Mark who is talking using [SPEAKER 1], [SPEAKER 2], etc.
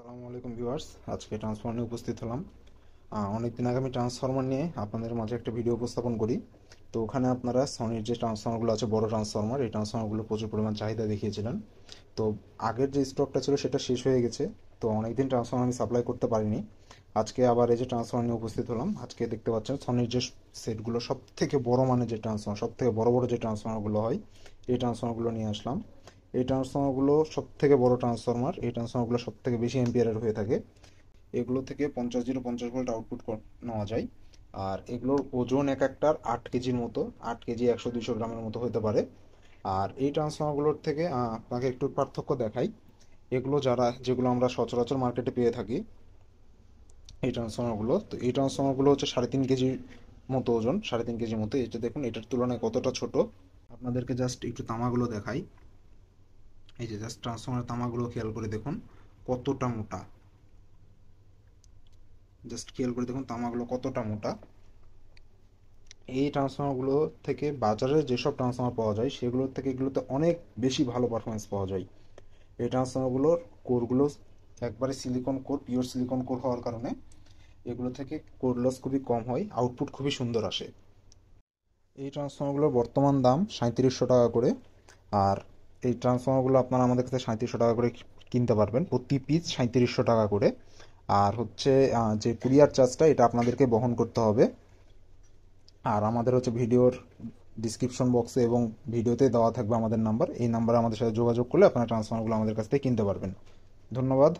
[SPEAKER 1] আসসালামু আলাইকুম ভিউয়ার্স, আজকে ট্রান্সফর্মার নিয়ে উপস্থিত হলাম। অনেকদিন আগে আমি ট্রান্সফর্মার নিয়ে আপনাদের মাঝে একটা ভিডিও উপস্থাপন করি। তো ওখানে আপনারা সনির যে ট্রান্সফর্মারগুলো আছে, বড় ট্রান্সফর্মার, এই ট্রান্সফর্মারগুলো প্রচুর পরিমাণ চাহিদা দেখিয়েছিলেন। তো আগের যে স্টকটা ছিল সেটা শেষ হয়ে গেছে। তো অনেকদিন ট্রান্সফর্মার আমি সাপ্লাই করতে পারিনি। আজকে আবার এই যে ট্রান্সফর্মার নিয়ে উপস্থিত হলাম। আজকে দেখতে পাচ্ছেন সনির যে সেটগুলো সব থেকে বড় মানের যে ট্রান্সফর্মার, সব থেকে বড় বড় যে ট্রান্সফর্মারগুলো হয়, এই ট্রান্সফর্মারগুলো নিয়ে আসলাম। এই ট্রান্সফর্মারগুলো সব থেকে বড় ট্রান্সফর্মার, এই ট্রান্সফর্মারগুলো সব থেকে বেশি এম্পিয়ারের হয়ে থাকে। এগুলো থেকে 50 ভোল্ট নেওয়া যায়। আর এগুলোর ওজন এক একটার 8 কেজির মতো, 8 কেজি 100-200 গ্রামের মতো হতে পারে। আর এই ট্রান্সফর্মারগুলোর থেকে আপনাকে একটু পার্থক্য দেখাই। যেগুলো আমরা সচরাচর মার্কেটে পেয়ে থাকি, এই ট্রান্সফর্মারগুলো হচ্ছে 3.5 কেজির মতো ওজন, 3.5 কেজির মতো। এটা দেখুন, এটার তুলনায় কতটা ছোট। আপনাদেরকে জাস্ট একটু তামাগুলো দেখাই। এই যে জাস্ট ট্রান্সফর্মারের তামাগুলো খেয়াল করে দেখুন কতটা মোটা। জাস্ট খেয়াল করে দেখুন তামাগুলো কতটা মোটা। এই ট্রান্সফর্মারগুলো থেকে বাজারে যেসব ট্রান্সফর্মার পাওয়া যায় সেগুলোর থেকে এগুলোতে অনেক বেশি ভালো পারফরমেন্স পাওয়া যায়। এই ট্রান্সফর্মারগুলোর কোরগুলো একবারে silicon core, pure silicon core হওয়ার কারণে এগুলো থেকে কোর লস খুবই কম হয়, আউটপুট খুবই সুন্দর আসে। এই ট্রান্সফর্মারগুলোর বর্তমান দাম 3700 টাকা করে। আর এই ট্রান্সফর্মারগুলো আপনারা আমাদের কাছে 3700 টাকা করে কিনতে পারবেন, প্রতি পিস 3700 টাকা করে। আর হচ্ছে যে কুরিয়ার চার্জটা, এটা আপনাদেরকে বহন করতে হবে। আর আমাদের হচ্ছে ভিডিওর ডিসক্রিপশন বক্সে এবং ভিডিওতে দেওয়া থাকবে আমাদের নাম্বার। এই নাম্বারে আমাদের সাথে যোগাযোগ করলে আপনারা ট্রান্সফর্মারগুলো আমাদের কাছ থেকে কিনতে পারবেন। ধন্যবাদ।